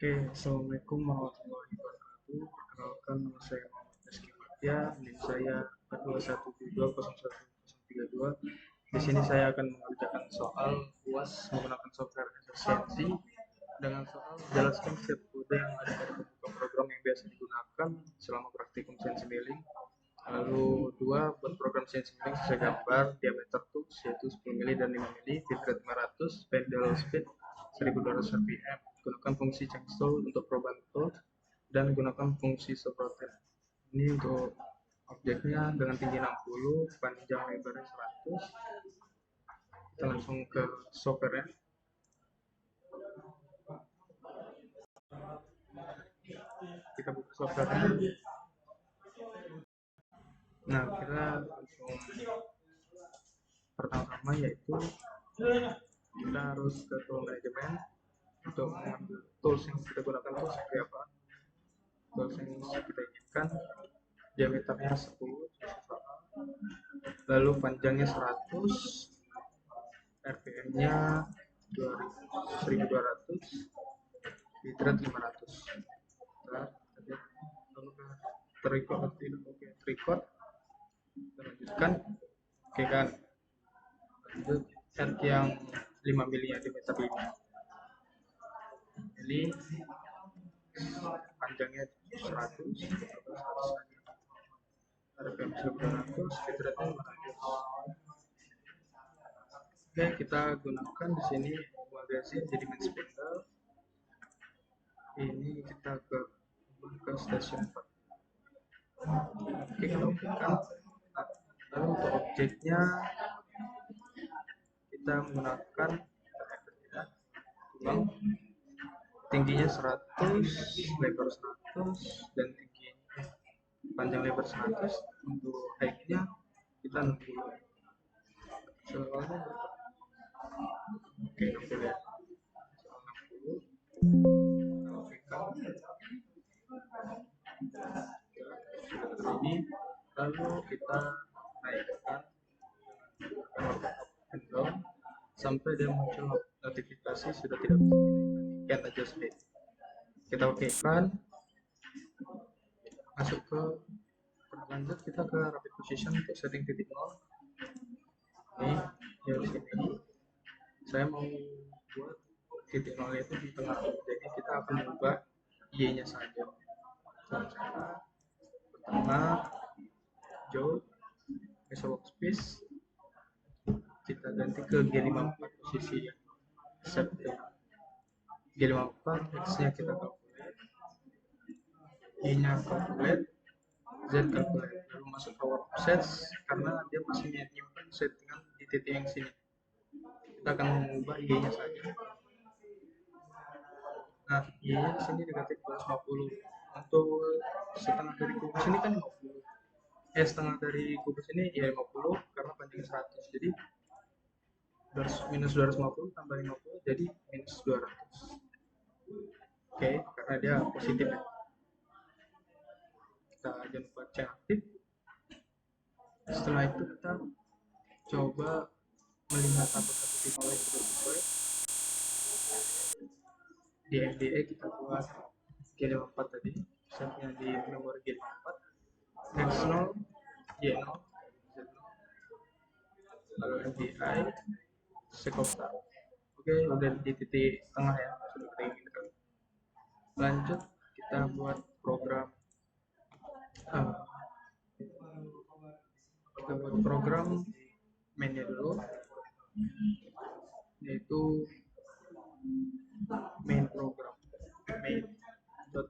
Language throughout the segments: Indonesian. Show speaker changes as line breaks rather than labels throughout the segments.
Assalamualaikum warahmatullahi wabarakatuh. Perkenalkan, nama saya Muhammad Rizky Fatia, NIM saya 41720132. Di sini saya akan mengerjakan soal UAS menggunakan software efisiensi dengan soal jelaskan step kode yang ada pada pembuka program yang biasa digunakan selama praktikum CNC milling. Lalu dua, buat program CNC milling sesuai gambar, diameter tools yaitu 10 mili dan 5 mili, bit rate 500, pedal speed 1200 rpm. Gunakan fungsi chainsaw untuk perubahan tools dan gunakan fungsi subroutine. Ini untuk objeknya dengan tinggi 60, panjang lebarnya 100. Kita langsung ke software-nya. Kita buka software-nya. Nah, kita langsung pertama-tama yaitu kita harus ke tool manajemen untuk mengambil tools yang kita gunakan itu seperti apa. Tools yang kita inginkan, diameternya 10, lalu panjangnya 100, rpm-nya 1200, bitrate 500. Nah, lalu terrecord atau tidak? Oke, record. Kita lanjutkan. Oke kan, lanjut add yang 5 mili diameter ini, panjangnya 100, rpm 1200, bitrate 500. Oke, kita gunakan di sini magazine jadi main spindle. Ini kita ke station 4. Oke, kita okekan. Lalu untuk objeknya kita menggunakan tulang, tingginya 100, lebar 100, dan tinggi panjang lebar 100. Untuk height-nya kita 60. Soalnya oke, 60 ya. Soal 60. Ini lalu kita naikkan sampai dia muncul notifikasi sudah tidak bisa dinaikkan, can't adjust speed. Kita okekan, masuk ke lanjut, kita ke rapid position untuk setting titik 0. Ini ya, di sini saya mau buat titik 0 itu di tengah, jadi kita akan mengubah y-nya saja. Cara pertama, jauh bisa workspace, kita ganti ke G54 posisi ya, set G54, X-nya kita calculate, Y-nya calculate, Z calculate, lalu masuk ke workspace karena dia masih menyimpan settingan di titik yang sini. Kita akan mengubah Y-nya saja. Nah, Y-nya di sini negatif 250. Untuk setengah dari kubus ini kan 50. Setengah dari kubus ini ya 50 karena panjangnya 100. Jadi minus 250 tambah 50 jadi minus 200. Oke, karena dia positif ya. Kita jangan lupa cek aktif. Setelah itu kita coba melihat apakah titik nolnya sudah sesuai. Di MDE kita buat G54 tadi, setnya di memori G54, X0, Y0, Z0, lalu MDI, Sekopta. Oke, udah di titik tengah ya, sudah kita inginkan. Lanjut kita buat program, mainnya dulu, yaitu main program, main.mpf.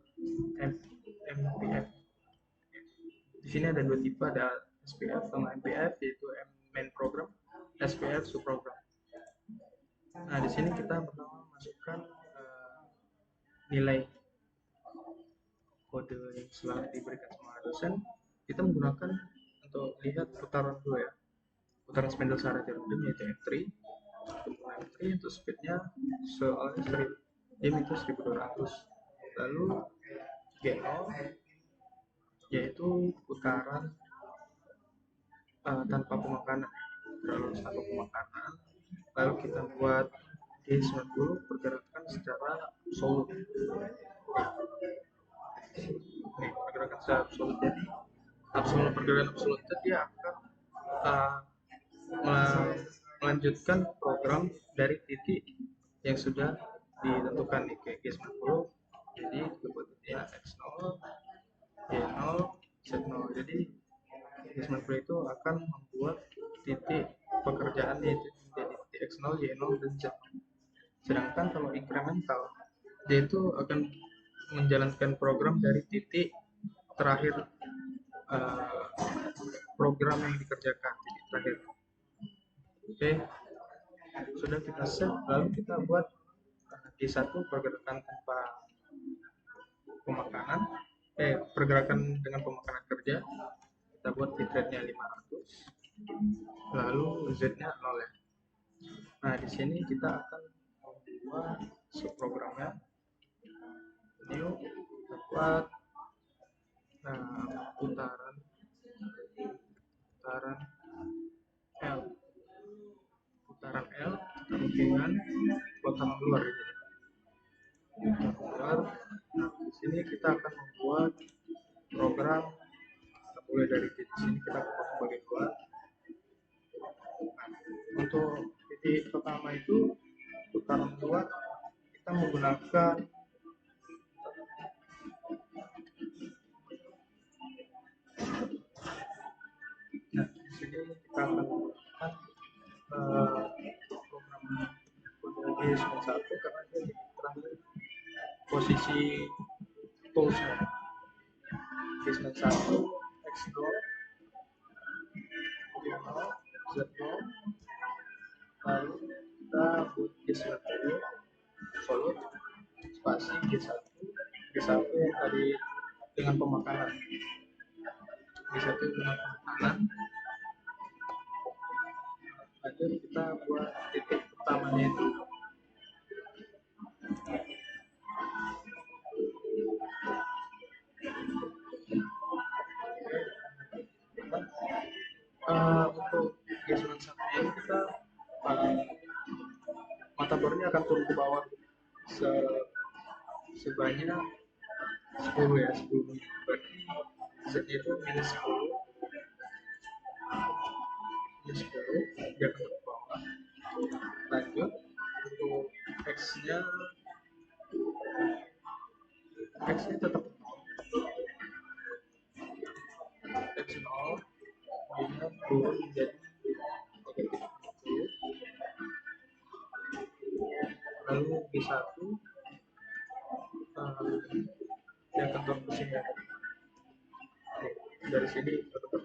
Di sini ada dua tipe, ada SPF sama MPF, yaitu main program, SPF subprogram. Nah, di sini kita pertama masukkan nilai kode yang telah diberikan sama dosen. Kita menggunakan untuk lihat putaran dulu ya, putaran spindle secara random yaitu M3. Untuk speednya soalnya 1000, dia minta 1200. Lalu G0 yaitu putaran tanpa pemakanan, terlalu tanpa pemakanan. Lalu kita buat G90 pergerakan secara absolut. Nih, pergerakan secara absolut. Jadi pergerakan absolut itu dia akan uh, melanjutkan program dari titik yang sudah ditentukan nih kayak G90. Jadi sebutnya X0, Y0, Z0. Jadi G90 itu akan membuat titik pekerjaan yaitu menjadi titik X0, Y0, dan Z. Sedangkan kalau incremental, dia itu akan menjalankan program dari titik terakhir uh, program yang dikerjakan, titik terakhir. Oke, sudah kita save, lalu kita buat G1 pergerakan tanpa pemakanan, pergerakan dengan pemakanan kerja. Kita buat bitrate-nya 500, lalu Z-nya 0 ya. Nah, di sini kita akan membuat subprogramnya new, dapat putaran L, kemungkinan kotak luar gitu. Nah, di sini kita akan membuat program mulai dari titik sini kita potong bagian luar. Nah, untuk titik pertama itu putaran luar kita menggunakan di sini kita akan menggunakan program G91 karena dia terakhir posisi toolsnya G91 X0 Y0 Z0, lalu kita buat G90 solid spasi G1 yang tadi dengan pemakanan G1 dengan pemakanan. Lanjut kita buat titik pertamanya itu untuk G91 ini kita mata bornya akan turun ke bawah sebanyak 10 ya, 10. Berarti Z itu minus 10, dia akan ke bawah. Lanjut untuk X-nya tetap X0, dia turun menjadi negatif 50. Lalu G1 yang ketok mesinnya dari sini ketok.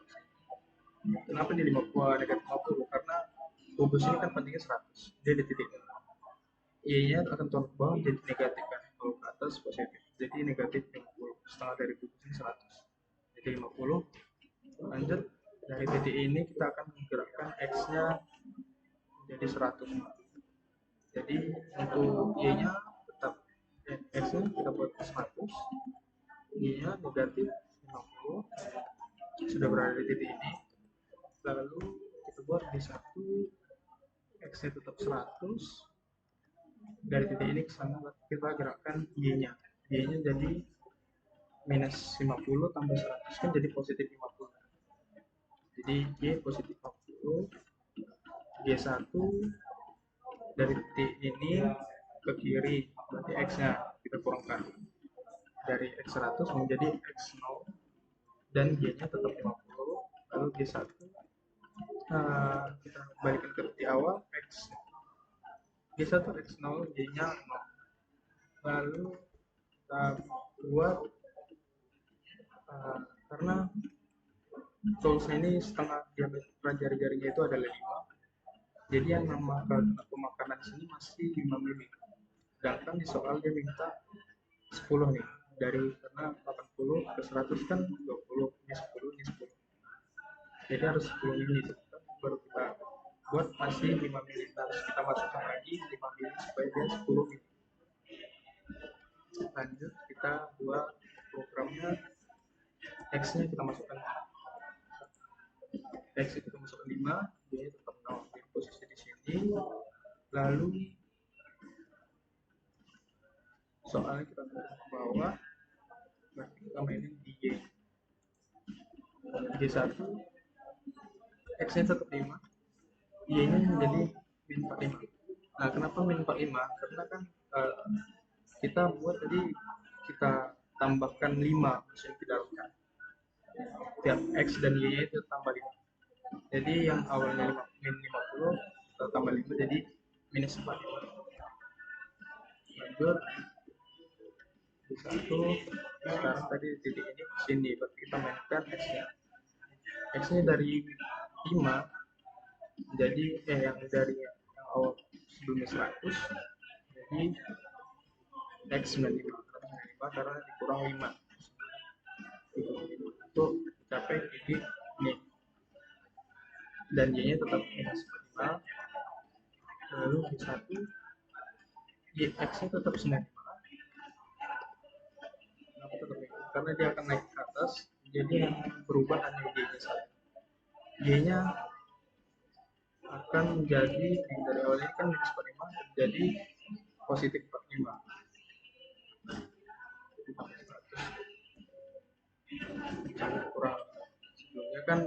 Kenapa di 50 negatif 50? Karena kubus ini kan panjangnya 100, dia di titik Y-nya akan turun ke bawah jadi negatif kan, kalau ke atas positif, jadi negatif 50, setengah dari kubus ini 100, jadi 50. Lanjut dari titik ini kita akan menggerakkan X-nya menjadi 100. Jadi untuk Y-nya tetap X-nya kita buat 100, Y-nya negatif 50, sudah berada di titik ini. Lalu kita buat di 1, X-nya tetap 100. Dari titik ini ke sana kita gerakkan Y-nya. Y-nya jadi minus 50 tambah 100 kan jadi positif 50. Jadi Y positif 50. G1 dari titik ini ke kiri, berarti X-nya kita kurangkan dari X100 menjadi X0 dan Y-nya tetap 50. Lalu G1 kita balikan ke titik awal, X G1 X0, Y-nya 0. Lalu kita buat karena toolsnya ini setengah diameter jari-jarinya itu adalah 5, jadi yang nama pemakanan sini masih 5 mm, sedangkan di soal dia minta 10 nih, dari karena 80 ke 100 kan 20, ini 10, ini 10, jadi harus 10 mm baru kita buat, masih 5 mm, harus kita masukkan lagi 5 mm supaya dia 10 mm. Lanjut kita buat programnya, X-nya kita masukkan X kita masukkan 5, dia tetap 0 di posisi di sini. Lalu soalnya kita turun ke bawah, berarti kita mainin di Y1, X nya tetap 5, Y nya menjadi min 45. Nah, kenapa min 45? Karena kan kita buat tadi, kita tambahkan 5 maksudnya ke dalamnya, tiap X dan Y nya itu tambah 5. Jadi yang awalnya min 50 kita tambah 5 jadi minus 45. Lanjut satu, sekarang tadi titik ini sini, berarti kita mainkan X nya dari 5 jadi yang dari yang awal sebelumnya 100 jadi X 95 karena dikurang 5 untuk mencapai titik ini, dan Y nya tetap minus 5. Lalu Y1 X nya tetap 95. Kenapa tetap ini? Karena dia akan naik ke atas, jadi yang berubah hanya Y nya saja. Y nya akan menjadi yang dari awalnya kan minus 45 jadi positif 45. Sangat kurang, sebelumnya kan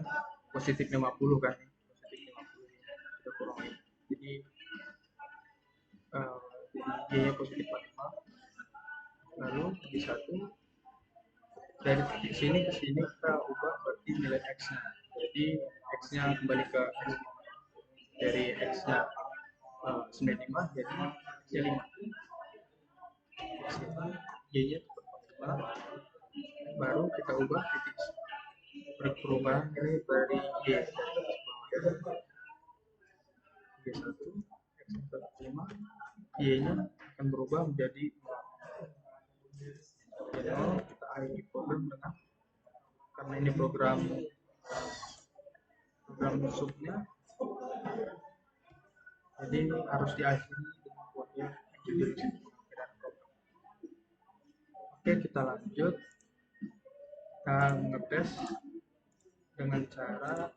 positif 50 kan, positif 50 sudah kurang, jadi Y nya positif 45. Lalu di satu dari titik sini ke sini kita ubah berarti nilai X nya, jadi X nya kembali ke X, dari X nya 95 jadi X nya 5, X nya Y nya 45, baru kita ubah titik perubahan ini dari Y Y1 X nya 45, Y nya akan berubah menjadi 0. Kita akhiri program dengan, karena ini program subnya, jadi harus diakhiri dengan buatnya judul pengakhiran program. Oke, kita lanjut, kita ngetes dengan cara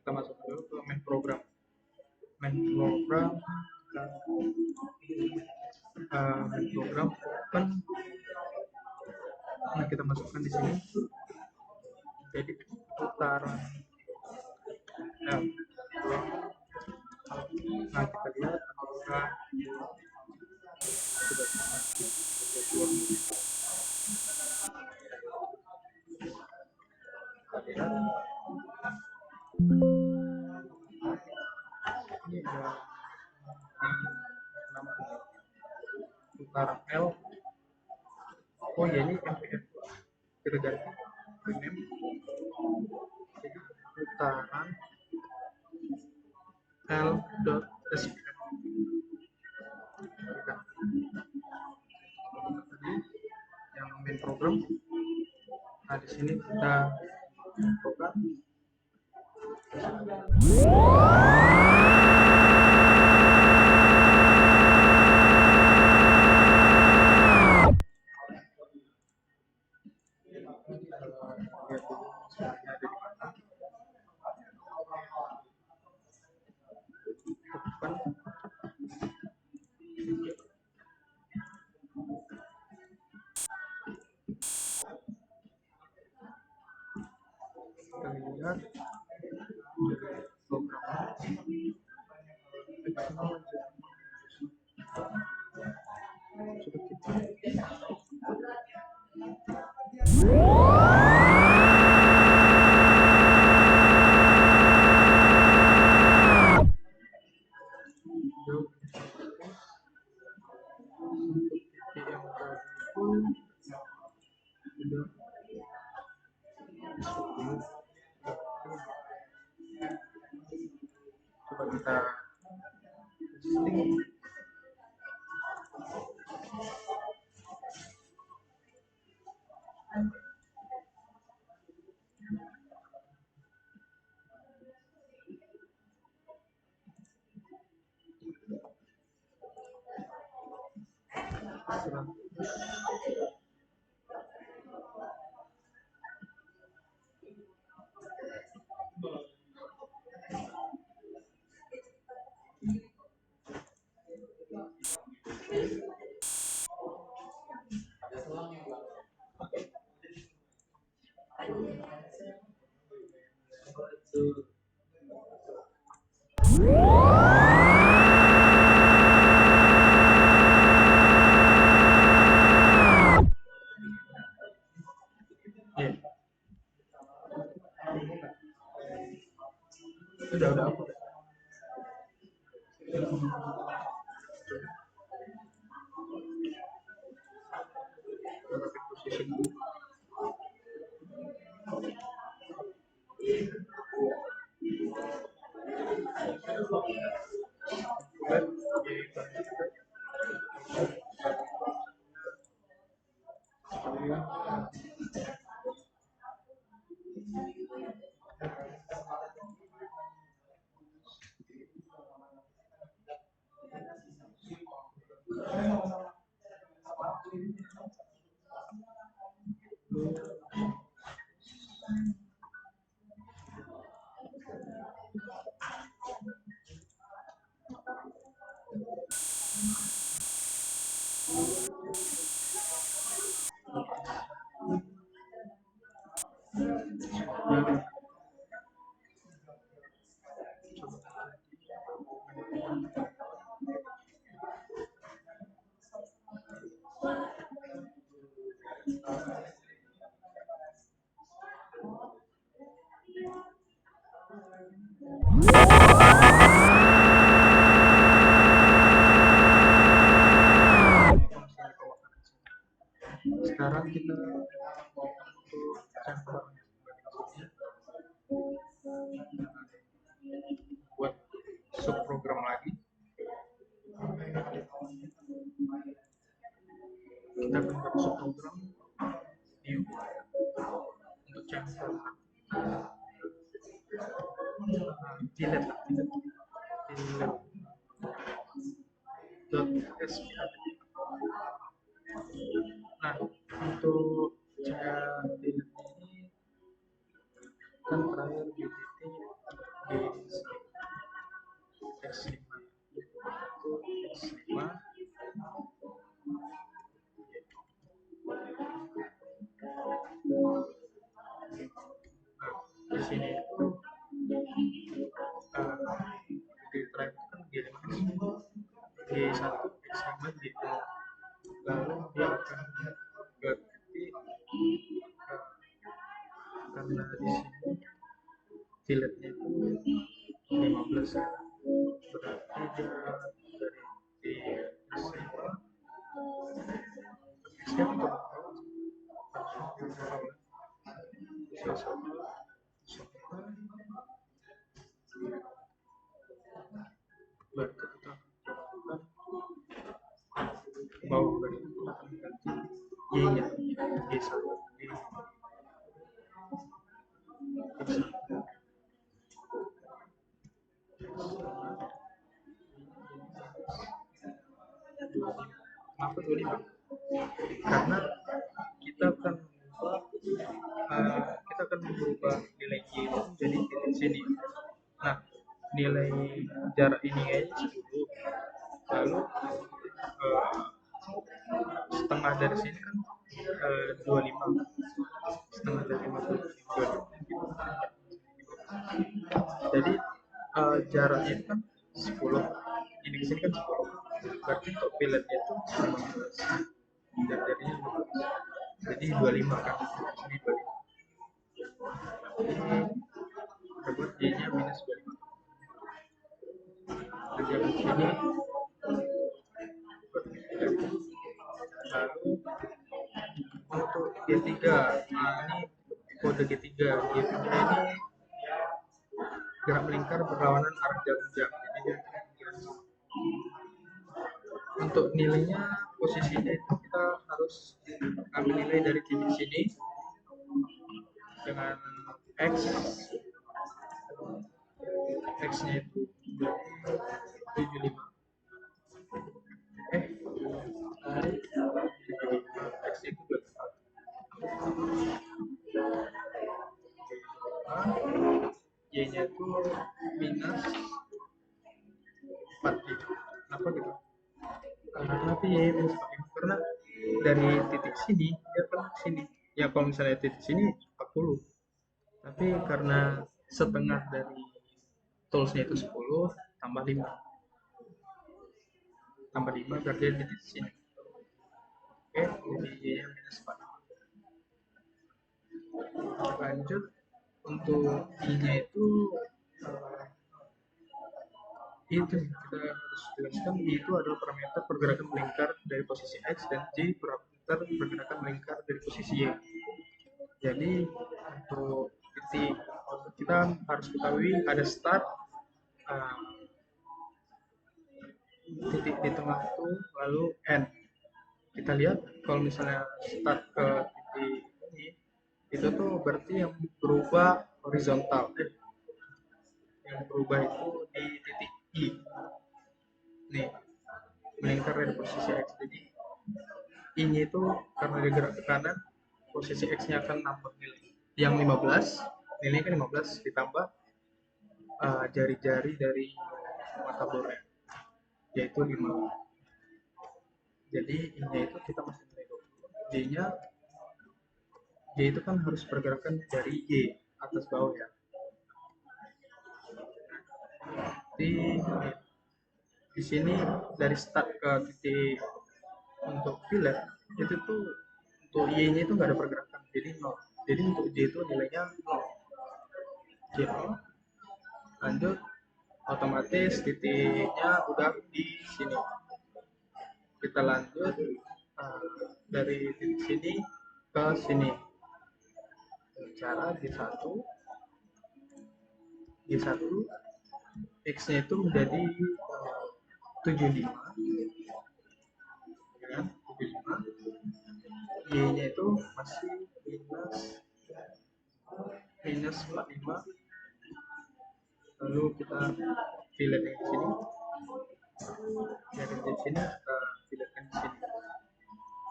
kita masuk dulu ke main program open. Nah, kita masukkan di sini jadi putaran L. Nah, kita lihat apakah sudah kita lihat ini ada nama putaran L. Oh ya, ini MPF kita ganti rename jadi putaran L.SPF. Tadi yang main program. Nah, di sini kita program. Kita lihat program sudah kita coba kita testing. Udah aku rapid positioning. Sekarang kita mau untuk chamber buat subprogram lagi. Kita bentuk subprogram new untuk chamber delete .sphp. Nah, untuk cara delete ini kan terakhir di titik x5 itu x5 di sini itu di terakhir kan G1 x5 gitu, lalu dia akan berarti karena di sini delete-nya itu 15 ya, berarti dia dari di x5 x-nya ke bawah bisa sama berarti kita bawah berarti kita akan ganti y-nya G1 kenapa 25? Karena kita akan merubah nilai y itu menjadi titik sini. Nah, nilai jarak ini aja 10, lalu setengah dari sini kan 25, setengah dari 25, jadi jaraknya itu kan 10, ini ke sini kan 10, berarti untuk pilotnya itu 15 dan jadinya 15, jadi 25 kan, sini 25, jadi dapat y nya minus 25, jadi yang sini lalu untuk G3, nah ini kode G3 ini gerak melingkar berlawanan arah jarum jam, jadi untuk nilainya posisinya itu kita harus ambil nilai dari titik sini dengan x nya itu 75, x itu 25, y nya itu minus 45. Kenapa gitu? Kenapa y minus 45? Karena dari titik sini dia kan sini ya, kalau misalnya titik sini 40, tapi karena setengah dari toolsnya itu 10 tambah 5 berarti di titik sini. Oke, jadi y nya minus 45. Lanjut untuk i nya itu Itu yang kita harus jelaskan, itu adalah parameter pergerakan melingkar dari posisi X, dan J parameter pergerakan melingkar dari posisi Y. Jadi untuk titik kita harus ketahui ada start, uh, titik di tengah itu, lalu end. Kita lihat kalau misalnya start ke titik ini, itu tuh berarti yang berubah horizontal, yang berubah itu di titik I nih, melingkar dari posisi X. Jadi I nya itu karena dia gerak ke kanan, posisi X nya akan nambah nilai yang 15, nilainya kan 15 ditambah jari-jari dari mata bornya, yaitu 5. Jadi I nya itu kita masih nilai 20. J itu kan harus pergerakan dari Y atas bawah ya. Di sini dari start ke titik untuk fillet itu tuh untuk Y nya itu nggak ada pergerakan, jadi 0. Jadi untuk J itu nilainya 0. J 0, lanjut otomatis titiknya udah di sini. Kita lanjut dari titik sini ke sini dengan cara G1 X nya itu menjadi 75 ya, 75. Y nya itu masih minus 45. Lalu kita fillet yang di sini, dari di sini kita filletkan di sini,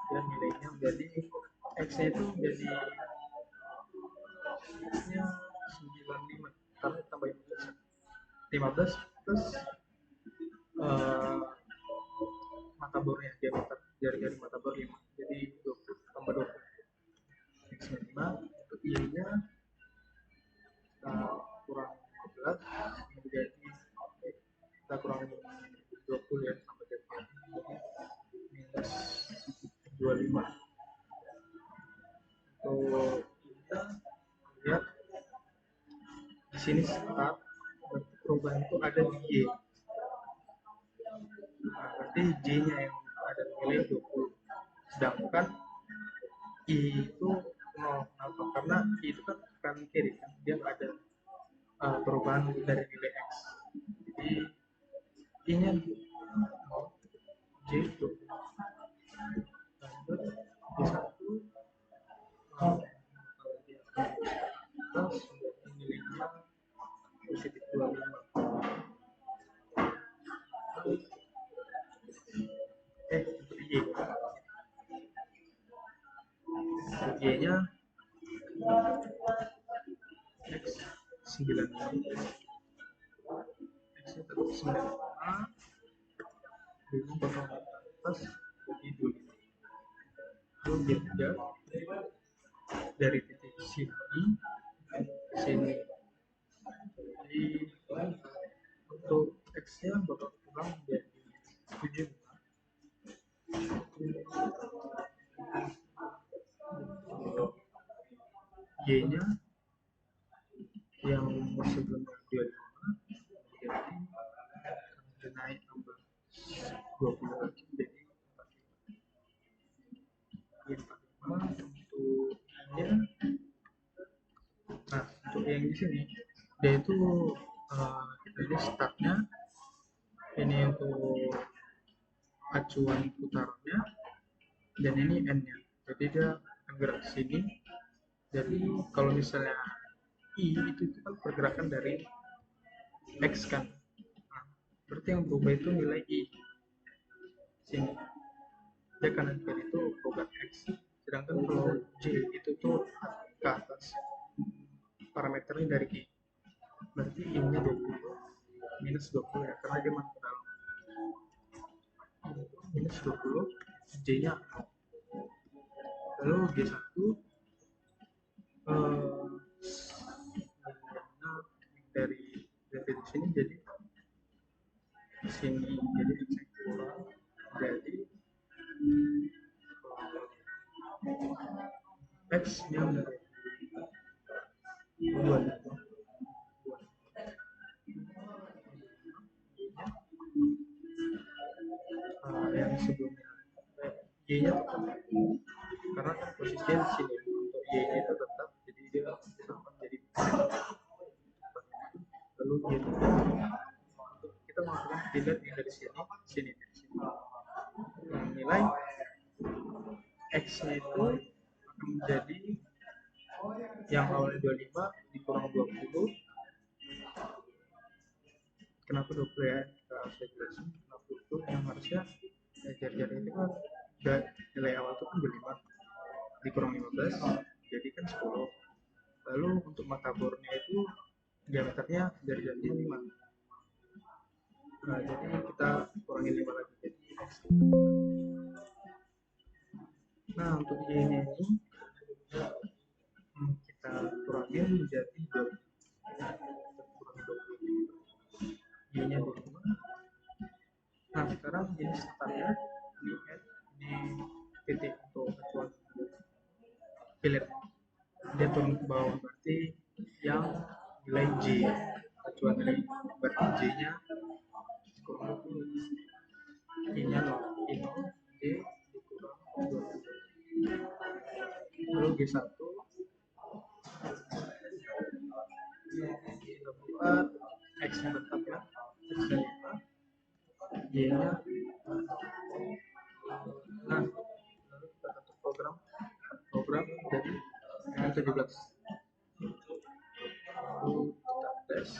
dan nilainya menjadi X nya itu menjadi X-nya 95 karena tambah 15 plus mata bornya, diameter jari-jari mata bor 5, jadi 20 tambah 20 X 5. Untuk Y nya kurang 15 menjadi kita kurang 20 ya, tambah jadi minus 25. Untuk kita lihat di sini start, berarti perubahan itu ada di Y. Berarti J nya yang ada nilai 20, sedangkan I itu 0. Kenapa? Karena I itu kan kanan kiri kan, dia nggak ada perubahan dari nilai X. Jadi I nya 0, J 20. Lanjut J1 plus nilainya positif 25. Untuk Y nya X 96, X nya tetap 95, dengan potong atas jadi 25. Lalu G3 dari titik sini ke sini, jadi untuk X nya bakal kurang menjadi 7. Y nya yang sebelumnya 25 jadi naik tambah 20 lagi jadi 45. Untuk yang di sini dia itu kita lihat startnya ini untuk acuan putarannya, dan ini N nya, jadi dia akan gerak ke sini. Jadi kalau misalnya I itu kan pergerakan dari X kan, berarti yang berubah itu nilai I sini, dia kanan kiri itu perubahan X. Sedangkan kalau J itu tuh ke atas, parameternya dari I, berarti I nya 20 minus 20 ya, karena dia masuk ke dalam, minus 20, J nya 0. Lalu G1 dari sini jadi sini, jadi X nya kurang, jadi X nya dari 2 Y-nya tetap, karena kan posisinya di sini untuk Y-nya itu tetap, jadi dia tetap jadi lalu gitu. Untuk kita menggunakan dilihat yang dari sini, sini, dari sini. Nilai X-nya itu akan menjadi yang awalnya 25 dikurang 20. Kenapa 20 ya? Saya jelasin kenapa itu yang harusnya jari-jari itu kan nilai awal itu kan 25 dikurang 15 jadi kan 10. Lalu untuk mata bornya itu diameternya jari-jarinya 5. Nah, jadi kita kurangin 5 lagi jadi X. Nah, untuk Y-nya ini kita kurangin menjadi 20. Y-nya 25. Nah, sekarang ini startnya ini titik untuk acuan pilih dia turun ke bawah, berarti yang nilai J, acuan nilai berarti J nya kurang 20, I nya 0, I 0, J dikurang 20. Lalu G1 kita buat X nya tetap ya, X nya 5, Y nya. Nah, lalu kita ketuk program jadi 17. Lalu kita tes.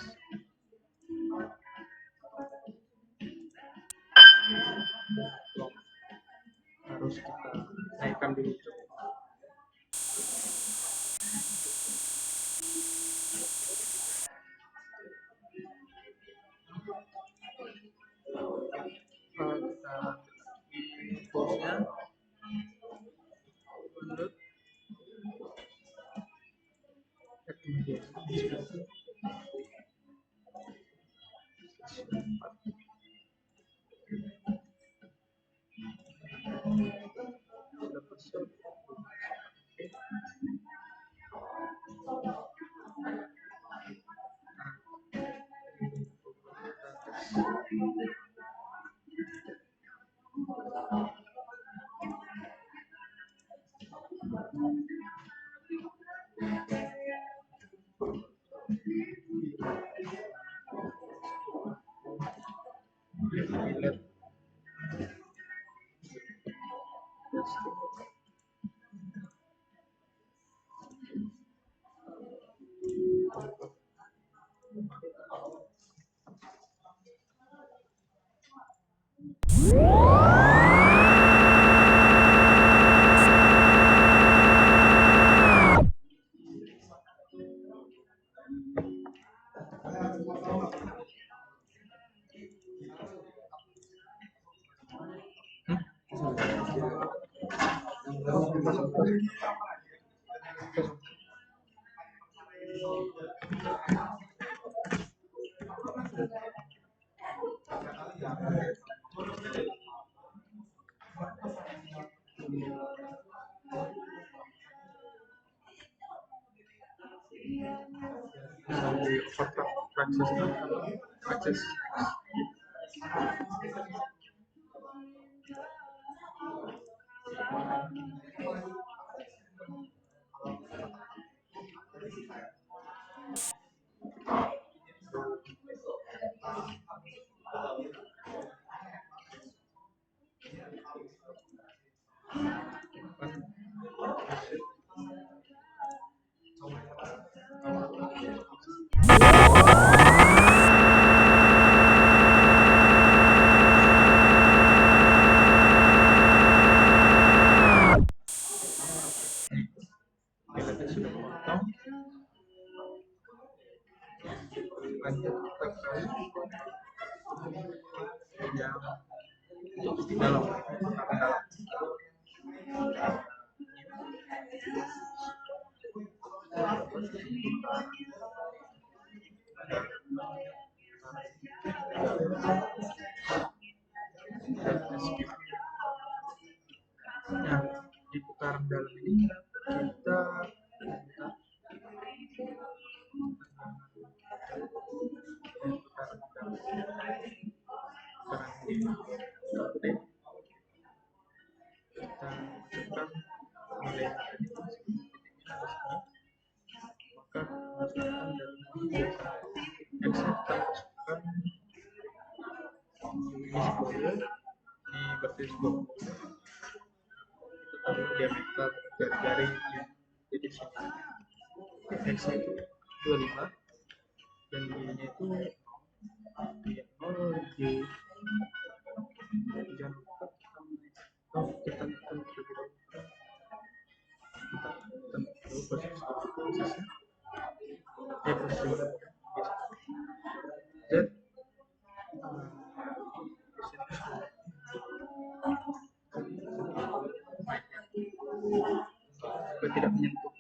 Harus kita naikkan dulu. Kita inputnya menurut akses. Bila dia sudah memotong, lanjut kita ke yang di dalam. Nah, di putaran dalam ini kita kita masukkan nilai tadi maka masukkan dari x nya kita masukkan ini 10, ini berarti 10, itu taruh diameter dari garis ya. Jadi sini x nya itu 25 dan y nya itu 0 g. Jangan lupa kita tentu posisi Z supaya tidak menyentuh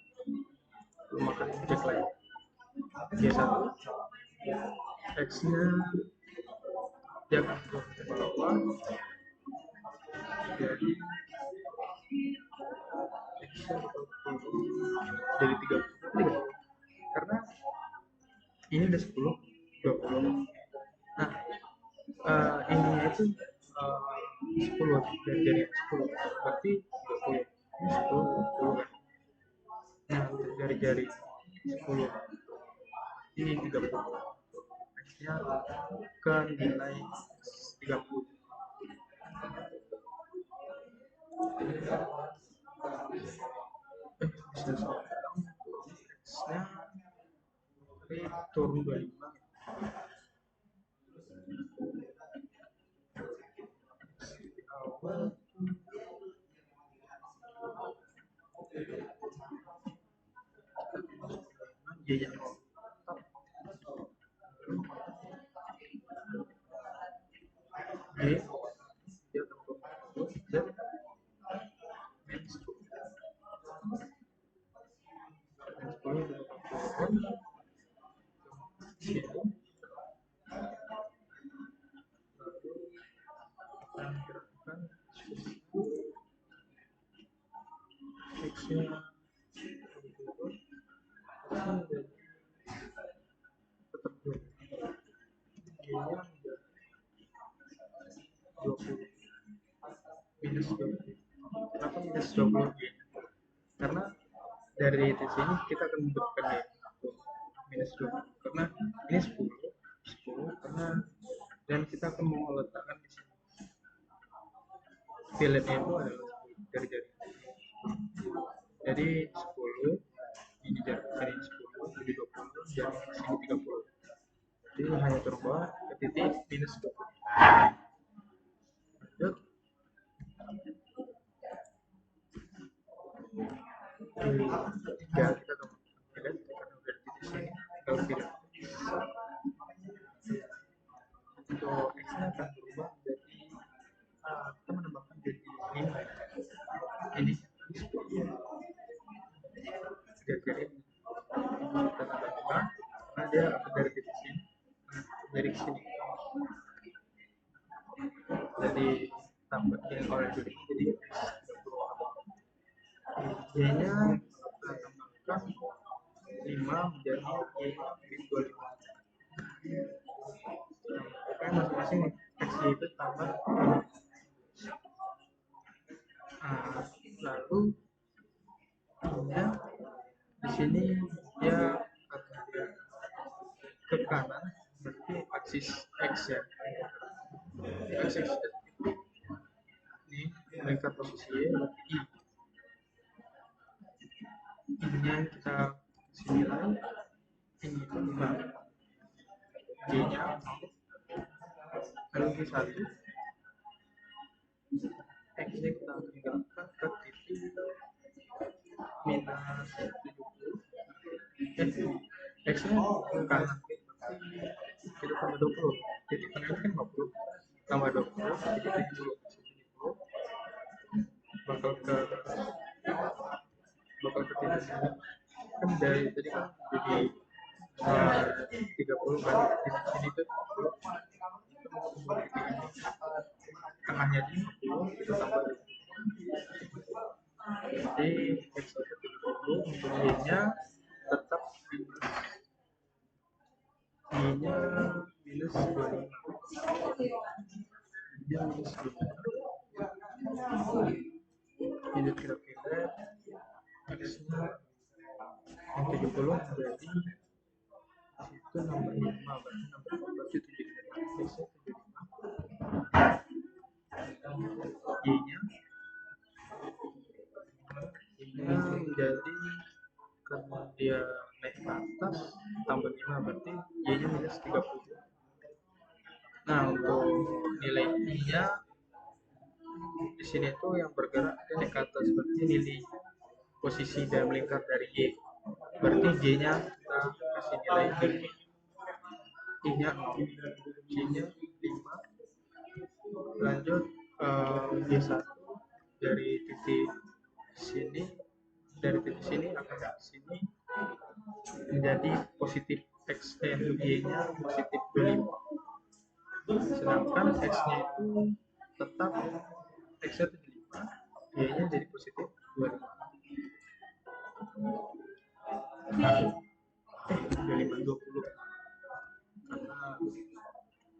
memakan objek lain. G1 X nya dia akan ke bawah, jadi X nya dari 30 karena ini udah 10 20. Nah ini itu 10 dari 10 berarti 20, ini 10 20 kan. Nah dari jari 10 ini 30, X nya ke nilai 30. Bisa X nya turun 25. Y nya G dia terus Z minus 10 akan gerakan X nya tetap 20, Y nya 20 minus 20. Kenapa minus 20 G? Karena dari sini kita akan membutuhkan Y minus 20 karena ini 10 karena dan kita akan mau letakkan di sini filletnya itu adalah jari-jari, jadi 10 ini jari 10 jadi 20 jari sini 30, jadi hanya turun bawah ke titik minus 20. Lanjut di ketiga kita akan fillet karena udah di titik sini tinggal fillet. Untuk X nya akan berubah jadi kita menambahkan jadi 5 ini 10 jari-jari kita tambahkan karena dia akan dari titik sini dari sini jadi tambah yang oleh jadi Y nya tambahkan 5 menjadi Y min 25. Pokoknya masing-masing X itu tambah. Lalu ya di sini dia karena dia ke kanan berarti aksis X ya, aksis X ini melingkar posisi Y berarti I nya kita kasih nilai ini itu 5, G nya lalu G1 X nya kita akan gerakkan ke titik minus 70, X nya ke kanan kita tambah 20, titik tengah kan 50 tambah 20 titik 70 bakal ke titik sini kan dari tadi kan jadi 30 kan titik sini tuh 30 kita mau membuat titik ini tengahnya di 50 kita tambah jadi X1 30 untuk Y nya tetap Y nya minus 25, Y nya minus 25. lanjut ke pilet X-nya yang 70 menjadi itu nomor 5, berarti nomor 5 berarti 75, X-nya 75, Y-nya menjadi, karena dia naik ke atas tambah 5 berarti Y-nya minus 30. Nah, untuk nilai I-nya di sini tuh yang bergerak dia naik ke atas, berarti nilai posisi dalam lingkar dari Y, berarti J-nya kita kasih nilai 5, I-nya 0, J-nya 5. Lanjut Y1 dari titik sini, akan ke sini menjadi positif X, Y-nya positif 25, sedangkan X-nya itu tetap X-nya 75, Y-nya jadi positif 25. 20, karena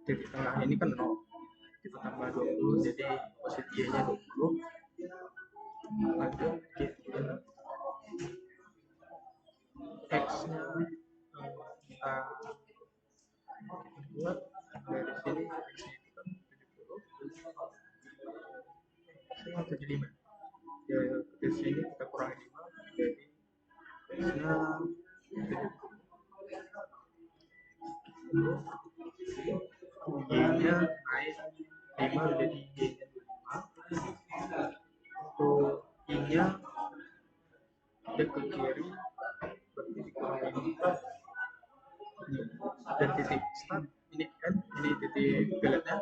titik tengah ini kan 0, kita tambah 20 jadi posisi Y-nya 20. Lanjut kita X-nya kita buat dari sini, X-nya itu kan 70, 75 ya, dari sini kita kurangi 5 jadi X-nya 70, Y-nya naik 5 jadi Y-nya 25. Untuk I-nya dia ke kiri berarti dikurangi 5 dan titik start ini kan, ini titik piletnya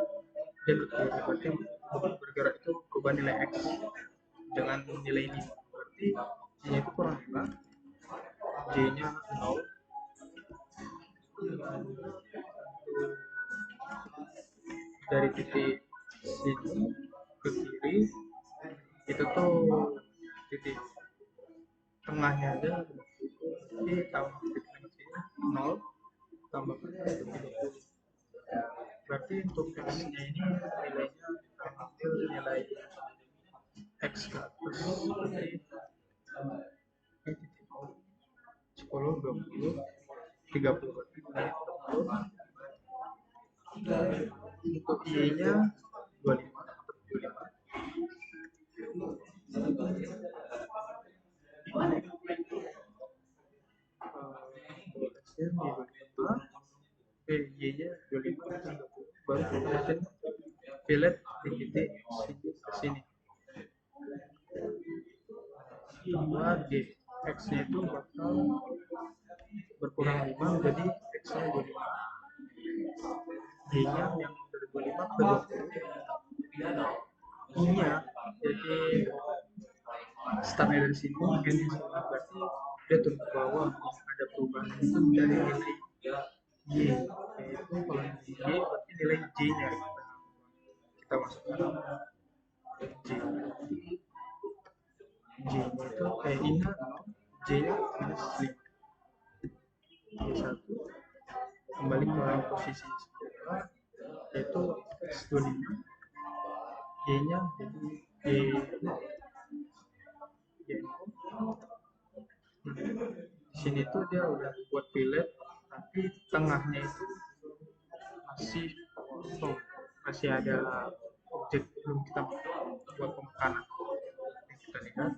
dia ke kiri, berarti untuk bergerak itu berubah nilai X dengan nilai 5, berarti Y-nya itu kurang 5, J-nya 0. Dari titik sini ke kiri itu tuh titik tengahnya aja, jadi tambah titik tengah sini 0 tambah 30, berarti untuk X-nya ini nilainya kita ambil nilai X ke atas, berarti ini titik 0, 10, 20, 30, berarti nilai 30. Untuk Y-nya 25, Y-nya 25, 30, baru kita masukin filet di titik sini ke sini. Tambah G, X-nya itu bakal berkurang 5 jadi X-nya 25, Y-nya yang dari 25 ke 20, I-nya jadi startnya dari sini, N-nya sini, berarti dia turun ke bawah, ada perubahan itu dari nilai Y, yaitu kalau Y berarti nilai J-nya kita masukkan J. J-nya itu I-nya 0, J-nya minus 5. Y1 kembali ke posisi semula, yaitu X25, Y-nya jadi Y0. Di sini tuh dia udah buat filet, tapi tengahnya itu masih kosong, masih ada objek belum kita buat pemakanan. Kita lihat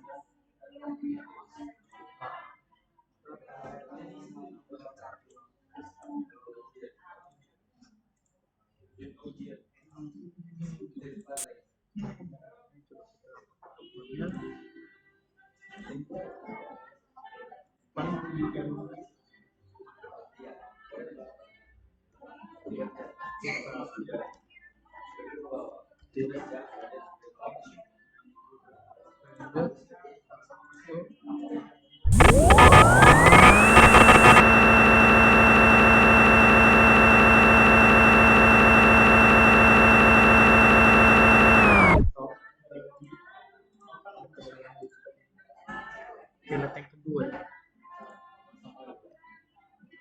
filet yang kedua,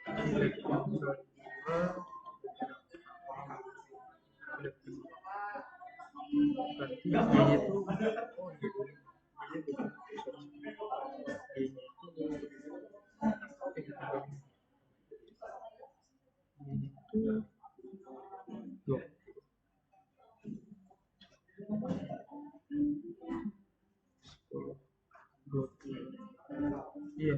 filet yang kedua, berarti Y itu Iya.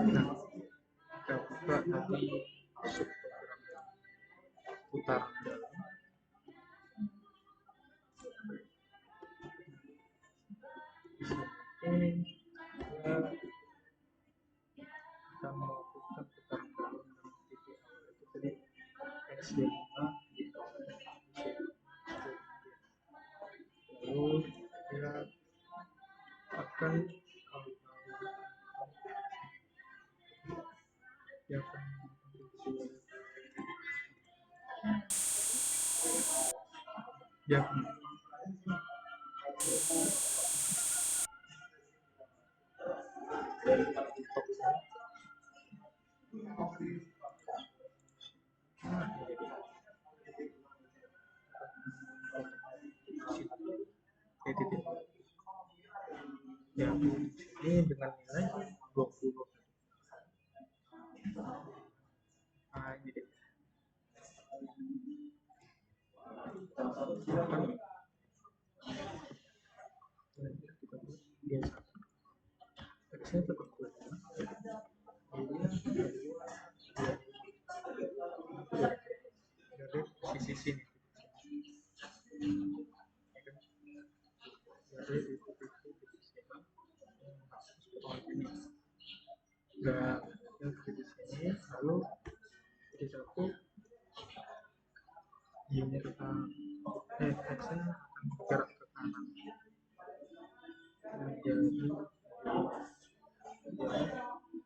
Nah, kita buka nanti masuk program putar. Di sini kita akan melakukan putaran dalam titik awal itu tadi X25 di lalu kita akan dia akan dia akan titik yang ini dengan nilai 20. Nah, ini deh. X-nya tetap dari sisi sini dari dan di sini lalu di satu ini kita X-nya akan bergerak ke kanan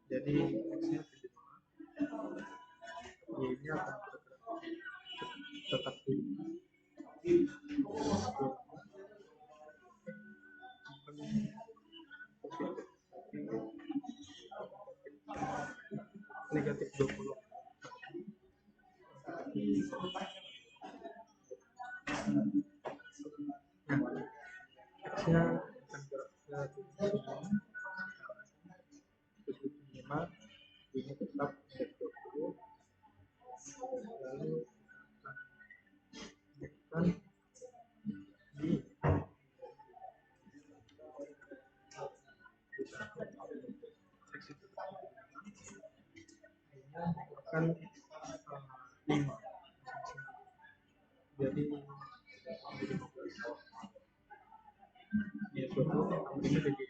jadi X-nya Y-nya akan bergerak tetap di negatif 20. Nah, X-nya akan bergerak ke sini terus 5 ini tetap negatif 20 lalu akan di akan 5 jadi ya suatu ini jadi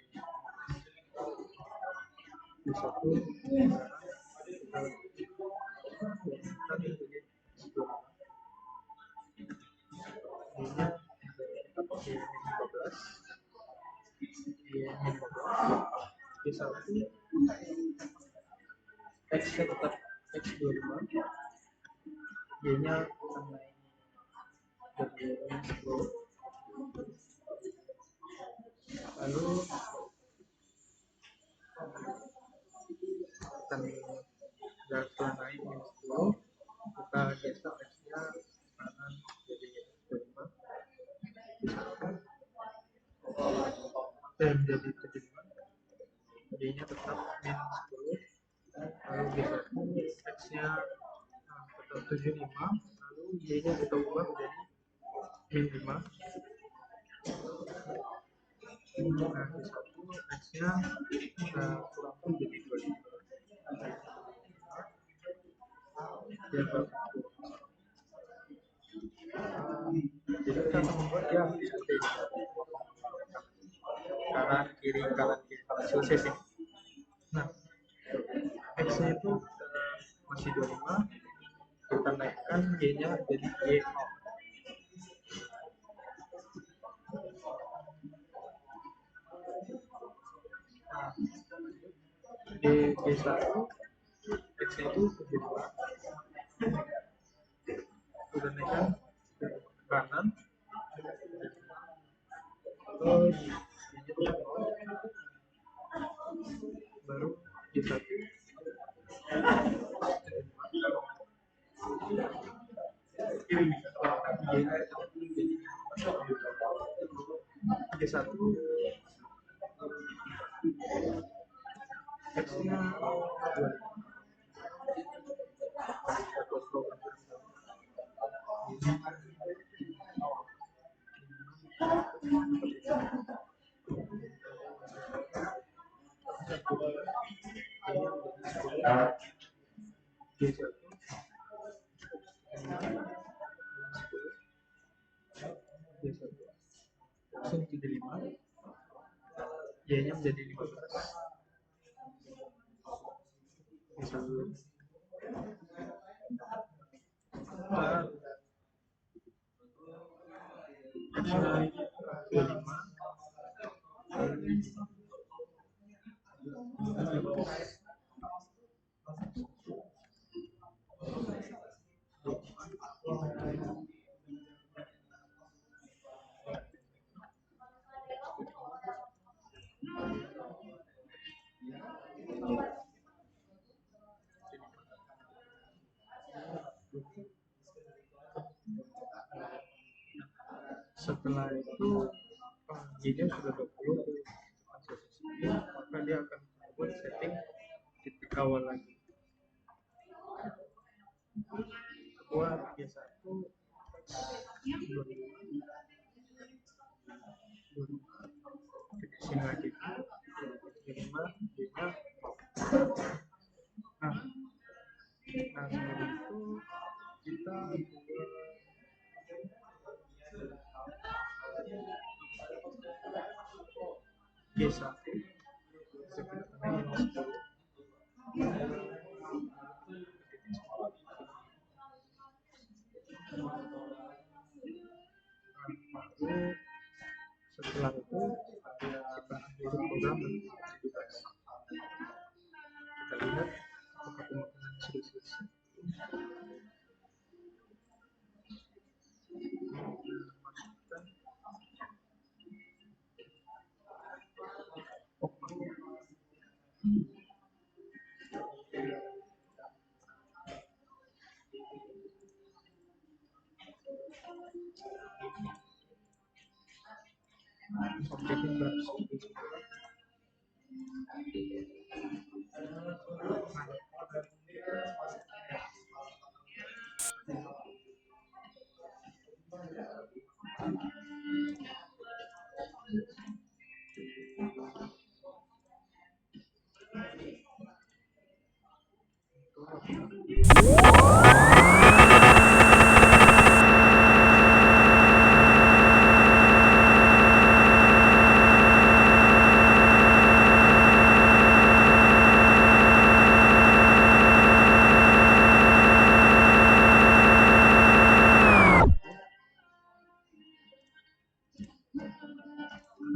di satu kita lakukan jadi 10 ini pakai 15 di satu X nya tetap X25 Y nya akan naik dari 10 lalu akan setelah naik minus 10 kita geser X nya kanan jadi X25 dan jadi 75 Y nya tetap minus 10 lalu kita X-nya tetap 75, lalu Y-nya kita ubah menjadi min 5. Nah, di satu X-nya kita kurangkan jadi 25. Dia berkurang. Jadi kita akan membuat dia seperti ini. Kanan kiri. Selesai sih. Nah, X-nya itu masih 25, kita naikkan Y-nya jadi Y0. Nah, di G1 X-nya itu 72, udah naikkan ke kanan, terus baru G1 G1 X-nya 25. Langsung 35, Y-nya menjadi 15. Nah, X-nya 25, setelah itu Y-nya sudah 20, maka dia akan membuat setting titik awal lagi buat G1 25, titik sini lagi 5, Y-nya. Nah, setelah itu kita G1 sekitarnya minus 10. Setelah itu kita akhiri program dan aktivitas. Kita lihat apakah pemaparan sudah selesai. Objeknya baru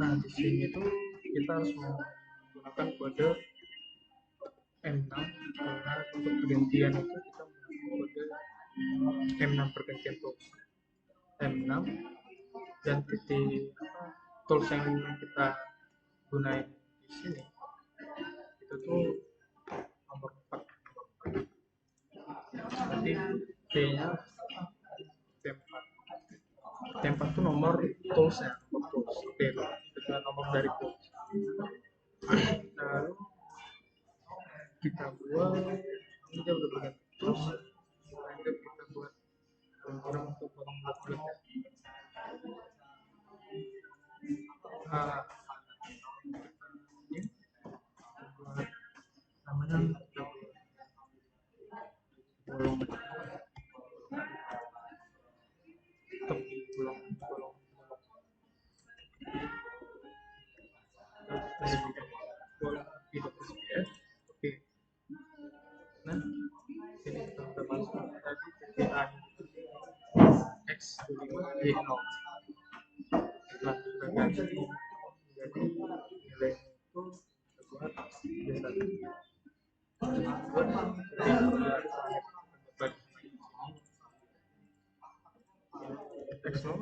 Nah, di sini tuh kita harus menggunakan kode M6 karena untuk pergantian itu kita menggunakan kode M6 pergantian tools. M6 dan titik tools yang kita gunain di sini itu tuh nomor 4. Nanti T-nya T4. T4 itu nomor toolsnya, nomor tools. Oke, itu nomor dari tools. Lalu kita buat ini dia udah berganti terus, lanjut kita buat program untuk potong bulat-bulat. Nah, ini buat namanya bolong tepi, bolong bolong tepi ya. Oke, nah ini kita udah masuk tadi titik A X25 Y0. Setelah kita ganti jadi nilai itu buat D1 X0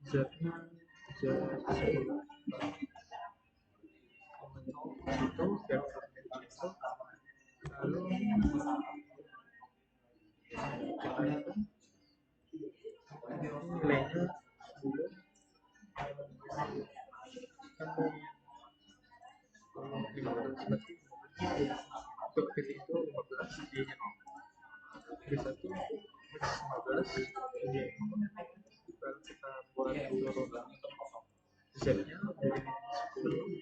Z-nya Z10 itu vektornya itu, lalu kita hitung nilainya 10 kan 15 berarti untuk titik itu 15 Y-nya D1 X15 Y, lalu kita buat urutan Z-nya jadi 10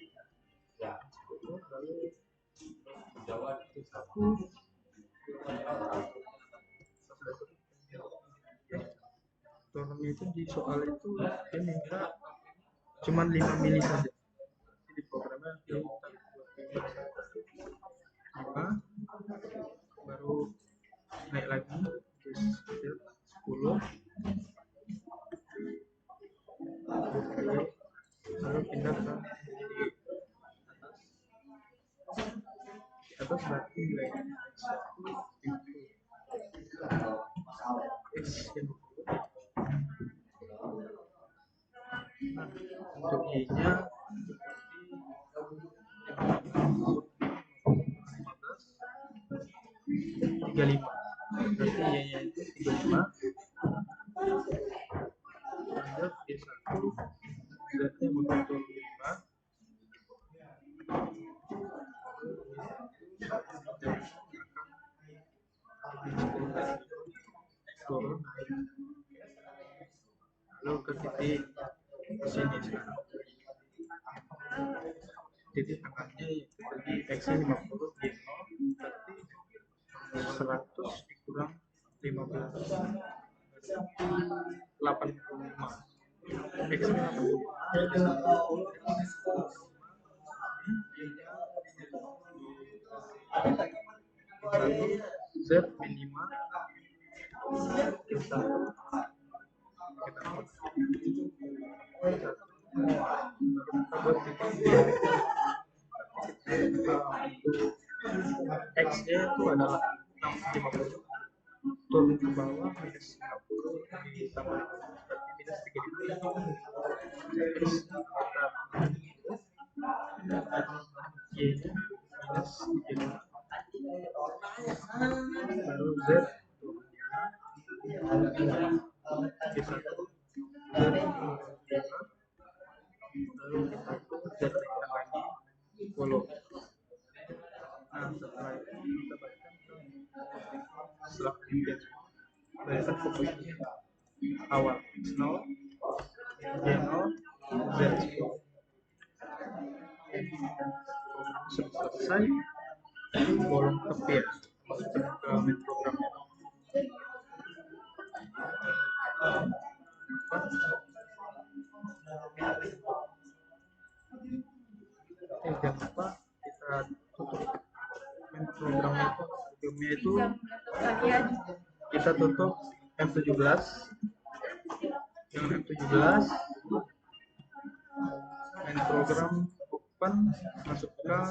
lalu turunnya itu di soal itu dia minta cuma 5 mili saja, jadi programnya dia minta 5 baru naik lagi terus 10 lalu pindah ke atas berarti nilainya X yang untuk Y-nya 35 berarti Y-nya itu 35 lanjut D1 Z-nya betul 5 turun lalu ke titik sini sekarang titik tengahnya jadi X-nya 50 Y0 berarti 100 dikurang 15 85 X-nya 85 Z minimal kita buat X-nya itu adalah 650 turun ke bawah minus 50 ditambah berarti minus 35 Y-nya minus 35 baru Z D1 lalu kita Z naikkan lagi follow. Nah setelah itu kita balikkan ke setelah kemudian balikkan ke posisi awal X0 Y0 Z10 sudah selesai bolong tepi ya masukkan ke main programnya. Jangan lupa kita tutup main programnya itu kita tutup M17 dengan M17 main program open masukkan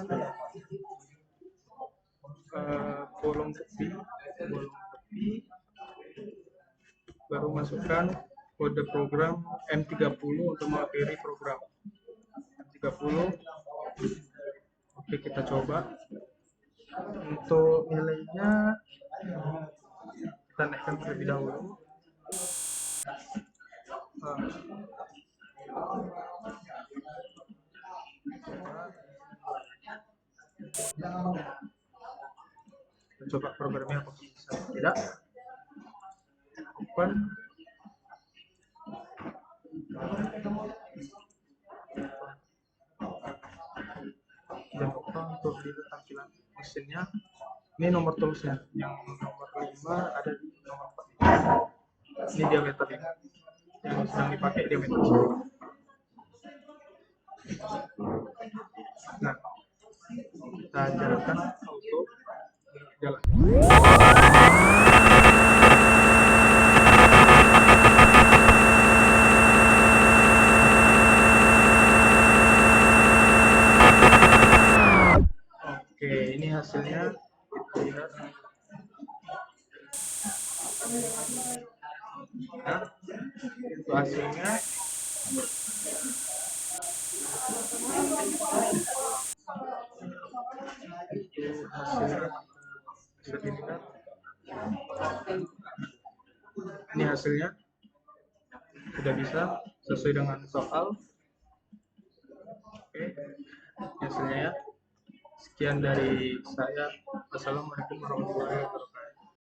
bolong tepi baru masukkan kode program M30 untuk mengakhiri program M30. Oke kita coba untuk nilainya kita naikkan terlebih dahulu. Kita coba programnya apakah bisa atau tidak. Open. Jangan lupa untuk lihat tampilan mesinnya. Ini nomor toolsnya, yang nomor 5 ada di nomor 4. Ini diameternya, yang sedang dipakai diameter 10. Nah, kita jalankan auto jalan. Oke, ini hasilnya kita lihat. Nah, itu hasilnya. Itu hasilnya bisa dilihat. Ini hasilnya sudah bisa sesuai dengan soal. Oke, hasilnya ya. Sekian dari saya. Assalamualaikum warahmatullahi wabarakatuh.